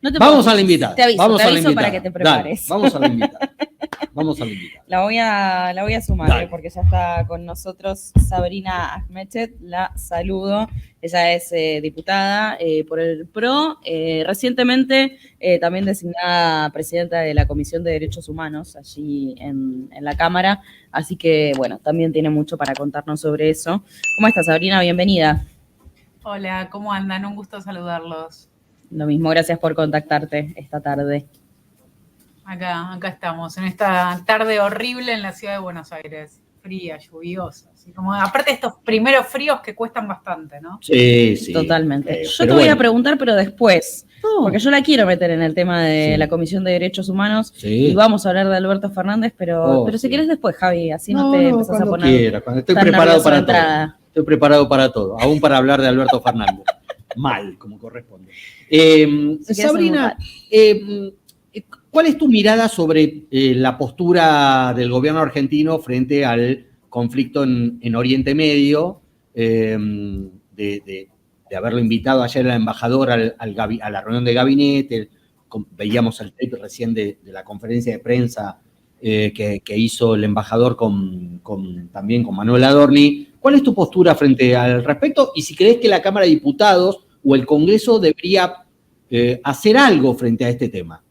No te Vamos a la invitada. Te aviso, vamos te a la aviso invitada. para que te prepares. Dale, vamos a la invitada. Vamos a la invitada. La voy a sumar, Dale. porque ya está con nosotros Sabrina Ahmedchet, la saludo. Ella es diputada por el PRO, recientemente también designada presidenta de la Comisión de Derechos Humanos allí en la Cámara, así que bueno, también tiene mucho para contarnos sobre eso. ¿Cómo estás, Sabrina? Bienvenida. Hola, ¿cómo andan? Un gusto saludarlos. Lo mismo, gracias por contactarte esta tarde. Acá estamos, en esta tarde horrible en la ciudad de Buenos Aires. Fría, lluviosa. Así como, aparte de estos primeros fríos que cuestan bastante, ¿no? Sí, sí. Totalmente. Yo te voy a preguntar, pero después. No. Porque yo la quiero meter en el tema de la Comisión de Derechos Humanos y vamos a hablar de Alberto Fernández, pero si querés después, Javi, así no te empezás a poner. Cuando estoy preparado para todo. Estoy preparado para todo, aún para hablar de Alberto Fernández. Mal, como corresponde. Sabrina, ¿cuál es tu mirada sobre la postura del gobierno argentino frente al conflicto en Oriente Medio, de haberlo invitado ayer al embajador a la reunión de gabinete? Veíamos el tape recién de la conferencia de prensa que hizo el embajador también con Manuel Adorni. ¿Cuál es tu postura frente al respecto? Y si crees que la Cámara de Diputados o el Congreso debería hacer algo frente a este tema.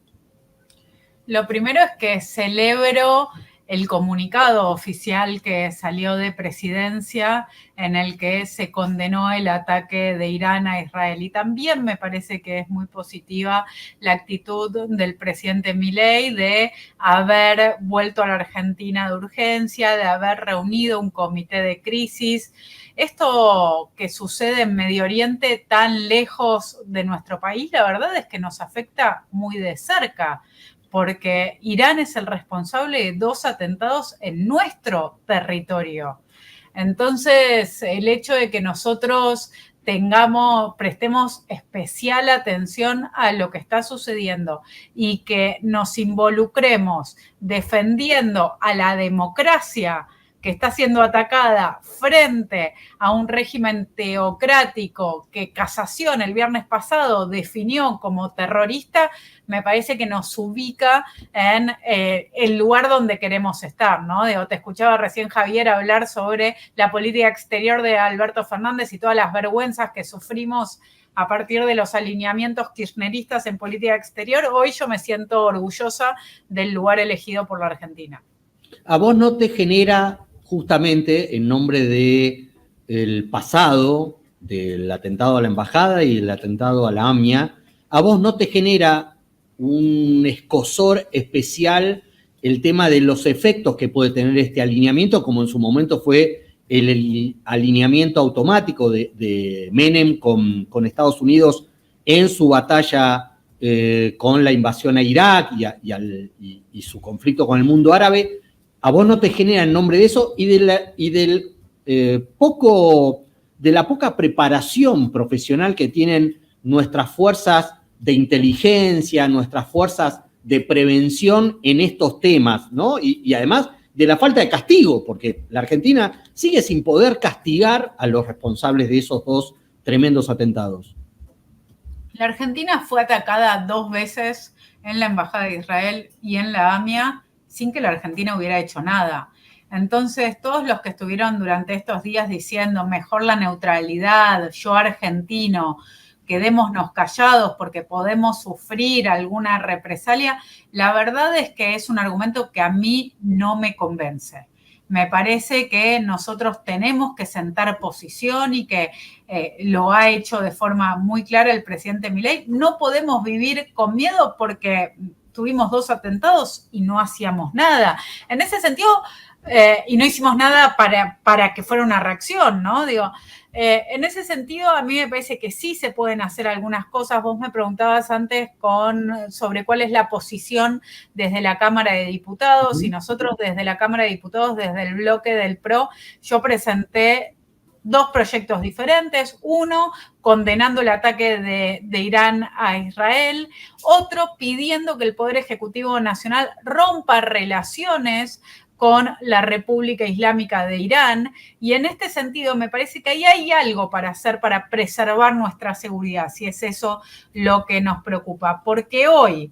Lo primero es que celebro el comunicado oficial que salió de Presidencia en el que se condenó el ataque de Irán a Israel. Y también me parece que es muy positiva la actitud del presidente Milei de haber vuelto a la Argentina de urgencia, de haber reunido un comité de crisis. Esto que sucede en Medio Oriente tan lejos de nuestro país, la verdad es que nos afecta muy de cerca, porque Irán es el responsable de 2 atentados en nuestro territorio. Entonces, el hecho de que nosotros prestemos especial atención a lo que está sucediendo y que nos involucremos defendiendo a la democracia que está siendo atacada frente a un régimen teocrático que Casación el viernes pasado definió como terrorista, me parece que nos ubica en el lugar donde queremos estar, ¿no? Te escuchaba recién, Javier, hablar sobre la política exterior de Alberto Fernández y todas las vergüenzas que sufrimos a partir de los alineamientos kirchneristas en política exterior. Hoy yo me siento orgullosa del lugar elegido por la Argentina. ¿A vos no te genera, justamente en nombre del pasado, del atentado a la embajada y el atentado a la AMIA, a vos no te genera un escozor especial el tema de los efectos que puede tener este alineamiento, como en su momento fue el alineamiento automático de Menem con Estados Unidos en su batalla con la invasión a Irak y su conflicto con el mundo árabe? ¿A vos no te genera en nombre de eso y de la poca preparación profesional que tienen nuestras fuerzas de inteligencia, nuestras fuerzas de prevención en estos temas, ¿no? Y además de la falta de castigo, porque la Argentina sigue sin poder castigar a los responsables de esos 2 tremendos atentados? La Argentina fue atacada 2 veces en la Embajada de Israel y en la AMIA sin que la Argentina hubiera hecho nada. Entonces, todos los que estuvieron durante estos días diciendo mejor la neutralidad, yo argentino, quedémonos callados porque podemos sufrir alguna represalia, la verdad es que es un argumento que a mí no me convence. Me parece que nosotros tenemos que sentar posición y que lo ha hecho de forma muy clara el presidente Milei. No podemos vivir con miedo porque tuvimos 2 atentados y no hacíamos nada. En ese sentido, y no hicimos nada para que fuera una reacción, ¿no? En ese sentido, a mí me parece que sí se pueden hacer algunas cosas. Vos me preguntabas antes sobre cuál es la posición desde la Cámara de Diputados, y nosotros desde la Cámara de Diputados, desde el bloque del PRO, yo presenté 2 proyectos diferentes, uno condenando el ataque de Irán a Israel, otro pidiendo que el Poder Ejecutivo Nacional rompa relaciones con la República Islámica de Irán, y en este sentido me parece que ahí hay algo para hacer para preservar nuestra seguridad, si es eso lo que nos preocupa, porque hoy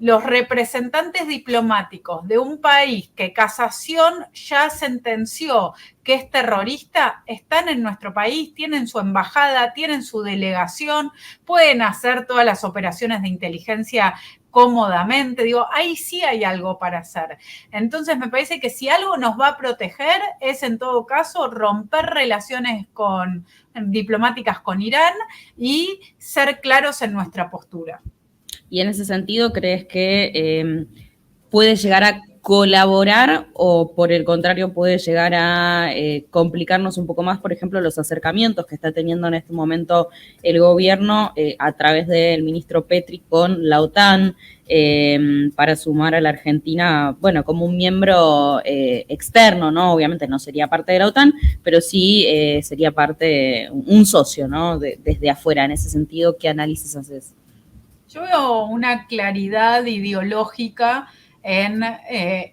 los representantes diplomáticos de un país que Casación ya sentenció que es terrorista, están en nuestro país, tienen su embajada, tienen su delegación, pueden hacer todas las operaciones de inteligencia cómodamente. Digo, ahí sí hay algo para hacer. Entonces me parece que si algo nos va a proteger es en todo caso romper relaciones diplomáticas con Irán y ser claros en nuestra postura. Y en ese sentido, ¿crees que puede llegar a colaborar o por el contrario puede llegar a complicarnos un poco más, por ejemplo, los acercamientos que está teniendo en este momento el gobierno a través del ministro Petri con la OTAN para sumar a la Argentina, bueno, como un miembro externo, ¿no? Obviamente no sería parte de la OTAN, pero sí sería parte, un socio, ¿no? Desde afuera. En ese sentido, ¿qué análisis haces? Yo veo una claridad ideológica en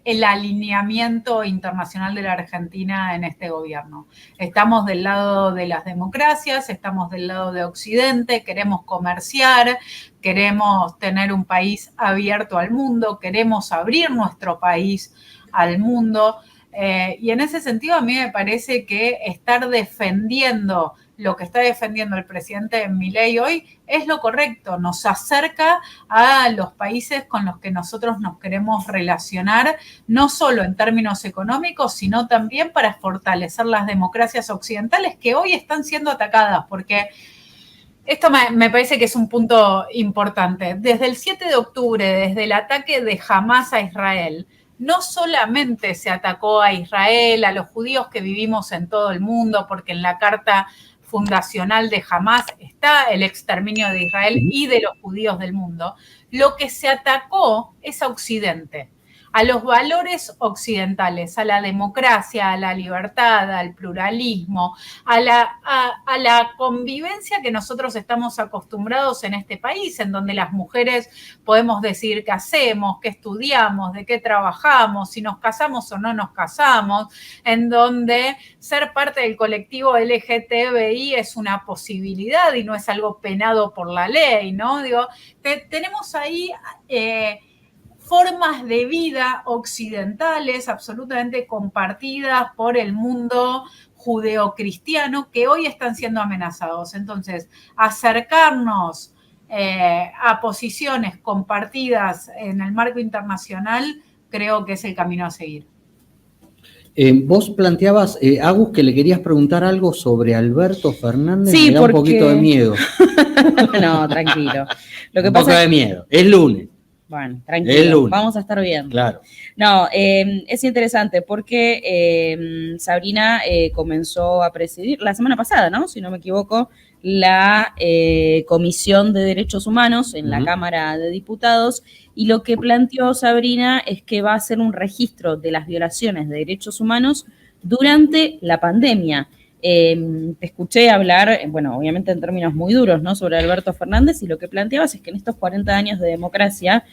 el alineamiento internacional de la Argentina en este gobierno. Estamos del lado de las democracias, estamos del lado de Occidente, queremos comerciar, queremos tener un país abierto al mundo, queremos abrir nuestro país al mundo. Y en ese sentido a mí me parece que estar defendiendo lo que está defendiendo el presidente Milei hoy es lo correcto, nos acerca a los países con los que nosotros nos queremos relacionar, no solo en términos económicos, sino también para fortalecer las democracias occidentales que hoy están siendo atacadas, porque esto me parece que es un punto importante. Desde el 7 de octubre, desde el ataque de Hamás a Israel, no solamente se atacó a Israel, a los judíos que vivimos en todo el mundo, porque en la carta fundacional de Hamás está el exterminio de Israel y de los judíos del mundo, lo que se atacó es a Occidente, a los valores occidentales, a la democracia, a la libertad, al pluralismo, a la convivencia que nosotros estamos acostumbrados en este país, en donde las mujeres podemos decir qué hacemos, qué estudiamos, de qué trabajamos, si nos casamos o no nos casamos, en donde ser parte del colectivo LGTBI es una posibilidad y no es algo penado por la ley, ¿no? Digo, tenemos ahí formas de vida occidentales absolutamente compartidas por el mundo judeocristiano que hoy están siendo amenazados. Entonces, acercarnos a posiciones compartidas en el marco internacional creo que es el camino a seguir. Vos planteabas, Agus, que le querías preguntar algo sobre Alberto Fernández. Sí, me da un poquito de miedo. No, tranquilo. Lo que un poco de miedo. Es lunes. Bueno, tranquilo, vamos a estar bien. Claro. No, es interesante porque Sabrina comenzó a presidir la semana pasada, ¿no? Si no me equivoco, la Comisión de Derechos Humanos en la Cámara de Diputados, y lo que planteó Sabrina es que va a hacer un registro de las violaciones de derechos humanos durante la pandemia. Te escuché hablar, bueno, obviamente en términos muy duros, ¿no?, sobre Alberto Fernández, y lo que planteabas es que en estos 40 años de democracia,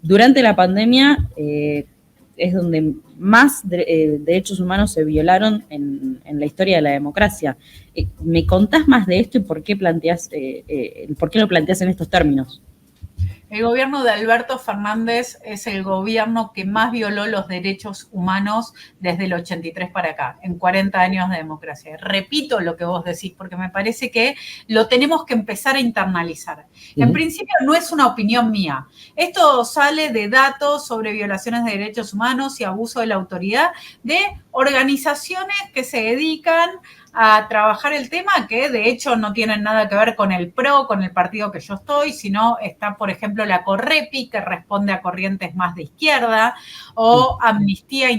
durante la pandemia es donde más derechos humanos se violaron en la historia de la democracia. ¿Me contás más de esto y por qué lo planteás en estos términos? El gobierno de Alberto Fernández es el gobierno que más violó los derechos humanos desde el 83 para acá, en 40 años de democracia. Repito lo que vos decís, porque me parece que lo tenemos que empezar a internalizar. En principio no es una opinión mía. Esto sale de datos sobre violaciones de derechos humanos y abuso de la autoridad de organizaciones que se dedican a trabajar el tema, que de hecho no tienen nada que ver con el PRO, con el partido que yo estoy, sino está, por ejemplo, la Correpi, que responde a corrientes más de izquierda, o Amnistía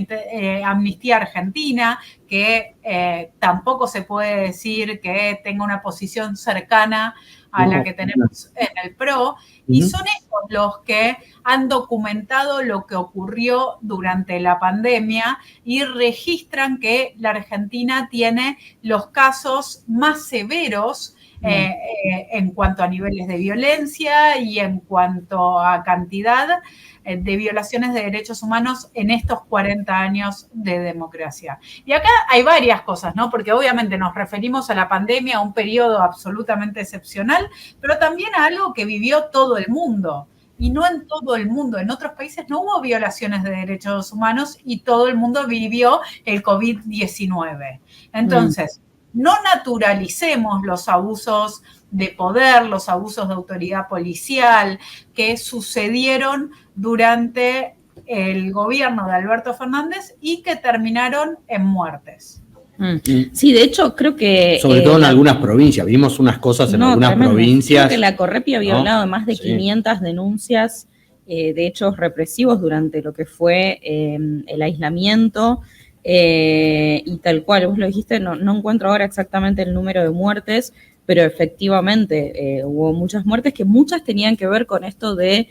Argentina, que tampoco se puede decir que tenga una posición cercana a la que tenemos en el PRO, y son ellos los que han documentado lo que ocurrió durante la pandemia y registran que la Argentina tiene los casos más severos en cuanto a niveles de violencia y en cuanto a cantidad de violaciones de derechos humanos en estos 40 años de democracia. Y acá hay varias cosas, ¿no? Porque obviamente nos referimos a la pandemia, a un periodo absolutamente excepcional, pero también a algo que vivió todo el mundo. Y no en todo el mundo, en otros países no hubo violaciones de derechos humanos y todo el mundo vivió el COVID-19. Entonces, no naturalicemos los abusos de poder, los abusos de autoridad policial que sucedieron durante el gobierno de Alberto Fernández y que terminaron en muertes. Sí, de hecho creo que... Sobre todo en algunas provincias, vimos unas cosas en algunas provincias. Creo que la Correpi había hablado de más de 500 denuncias de hechos represivos durante lo que fue el aislamiento y tal cual, vos lo dijiste, no encuentro ahora exactamente el número de muertes, pero efectivamente hubo muchas muertes que muchas tenían que ver con esto de...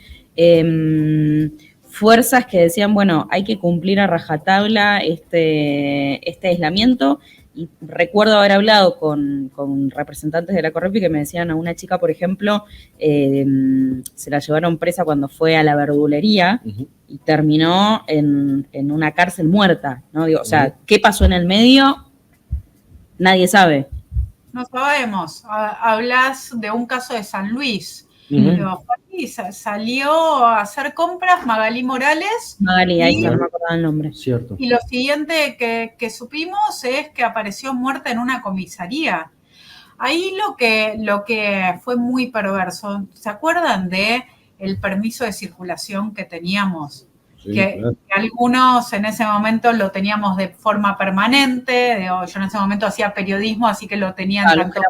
fuerzas que decían, bueno, hay que cumplir a rajatabla este aislamiento, y recuerdo haber hablado con representantes de la Correpi que me decían a una chica, por ejemplo, se la llevaron presa cuando fue a la verdulería y terminó en una cárcel muerta, ¿no? Digo, o sea, ¿qué pasó en el medio? Nadie sabe. No sabemos. Hablas de un caso de San Luis. Salió a hacer compras Magalí Morales. Magalí, ahí no me acordaba el nombre. Cierto. Y lo siguiente que supimos es que apareció muerta en una comisaría. Ahí lo que fue muy perverso, ¿se acuerdan de el permiso de circulación que teníamos? Sí, que algunos en ese momento lo teníamos de forma permanente, yo en ese momento hacía periodismo, así que lo tenían tanto...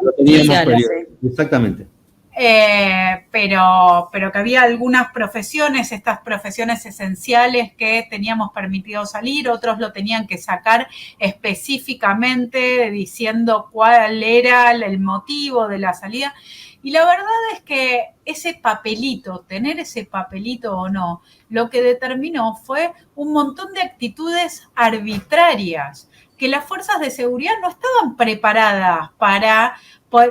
Exactamente. Pero que había algunas profesiones, estas profesiones esenciales que teníamos permitido salir, otros lo tenían que sacar específicamente diciendo cuál era el motivo de la salida. Y la verdad es que ese papelito, tener ese papelito o no, lo que determinó fue un montón de actitudes arbitrarias, que las fuerzas de seguridad no estaban preparadas para...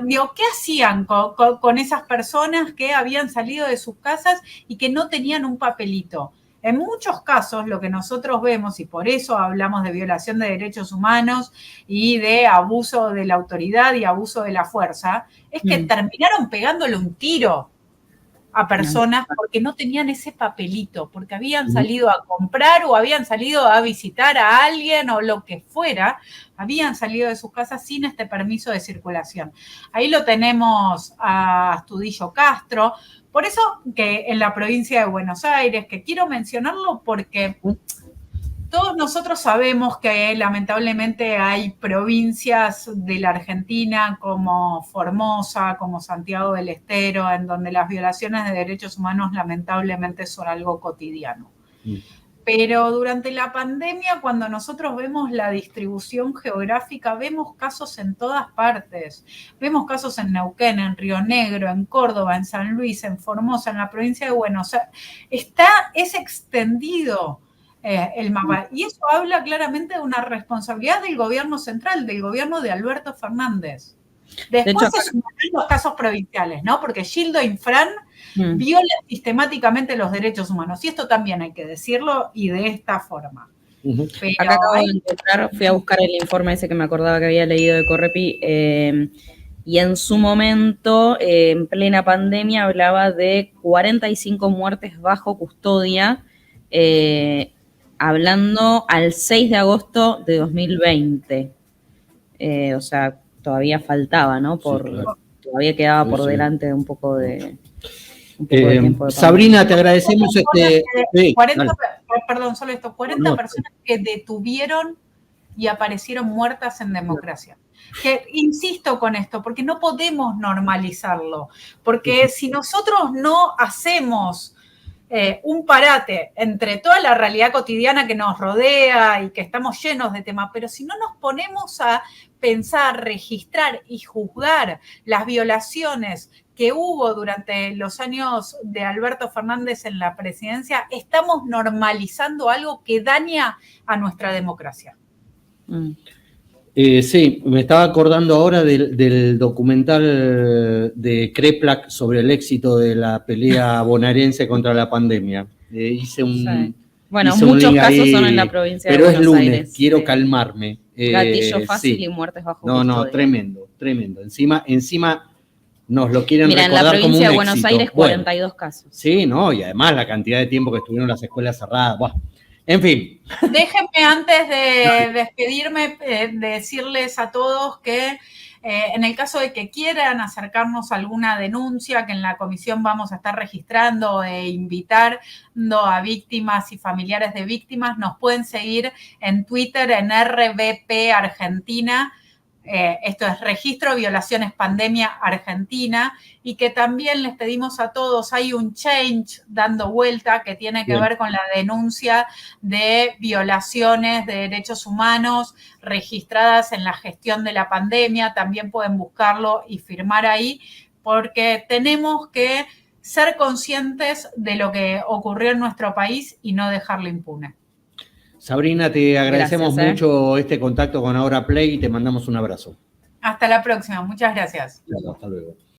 Digo, ¿qué hacían con esas personas que habían salido de sus casas y que no tenían un papelito? En muchos casos lo que nosotros vemos, y por eso hablamos de violación de derechos humanos y de abuso de la autoridad y abuso de la fuerza, es que terminaron pegándole un tiro a personas porque no tenían ese papelito, porque habían salido a comprar o habían salido a visitar a alguien o lo que fuera, habían salido de sus casas sin este permiso de circulación. Ahí lo tenemos a Astudillo Castro, por eso que en la provincia de Buenos Aires, que quiero mencionarlo porque... Todos nosotros sabemos que lamentablemente hay provincias de la Argentina como Formosa, como Santiago del Estero, en donde las violaciones de derechos humanos lamentablemente son algo cotidiano. Pero durante la pandemia, cuando nosotros vemos la distribución geográfica, vemos casos en todas partes. Vemos casos en Neuquén, en Río Negro, en Córdoba, en San Luis, en Formosa, en la provincia de Buenos Aires. Es extendido el mapa. Y eso habla claramente de una responsabilidad del gobierno central, del gobierno de Alberto Fernández. Después se suman los casos provinciales, ¿no? Porque Gildo Infran viola sistemáticamente los derechos humanos. Y esto también hay que decirlo y de esta forma. Pero acá acabo de encontrar, fui a buscar el informe ese que me acordaba que había leído de Correpi, y en su momento, en plena pandemia, hablaba de 45 muertes bajo custodia, hablando al 6 de agosto de 2020. O sea, todavía faltaba, ¿no? Claro. Todavía quedaba por delante un poco de tiempo de Sabrina, te agradecemos 40 personas que detuvieron y aparecieron muertas en democracia. Que insisto con esto, porque no podemos normalizarlo, porque si nosotros no hacemos un parate entre toda la realidad cotidiana que nos rodea y que estamos llenos de temas, pero si no nos ponemos a pensar, registrar y juzgar las violaciones que hubo durante los años de Alberto Fernández en la presidencia, estamos normalizando algo que daña a nuestra democracia. Sí, me estaba acordando ahora del documental de Kreplak sobre el éxito de la pelea bonaerense contra la pandemia. Hice Sí. Bueno, hice un muchos link casos son en la ahí, provincia de pero es Buenos lunes, Aires. quiero calmarme. Gatillo fácil Sí. y muertes bajo No, custodia. tremendo, tremendo. Encima nos lo quieren Mira, en la recordar como un provincia de Buenos éxito. Aires, Bueno, 42 casos. sí, ¿no? Y además la cantidad de tiempo que estuvieron las escuelas cerradas. Buah. En fin. Déjenme antes de despedirme, decirles a todos que en el caso de que quieran acercarnos a alguna denuncia, que en la comisión vamos a estar registrando e invitando a víctimas y familiares de víctimas, nos pueden seguir en Twitter en RBP Argentina. Esto es Registro Violaciones Pandemia Argentina, y que también les pedimos a todos, hay un change dando vuelta que tiene que ver con la denuncia de violaciones de derechos humanos registradas en la gestión de la pandemia. También pueden buscarlo y firmar ahí, porque tenemos que ser conscientes de lo que ocurrió en nuestro país y no dejarlo impune. Sabrina, te agradecemos Gracias, mucho este contacto con Ahora Play y te mandamos un abrazo. Hasta la próxima. Muchas gracias. Hasta luego.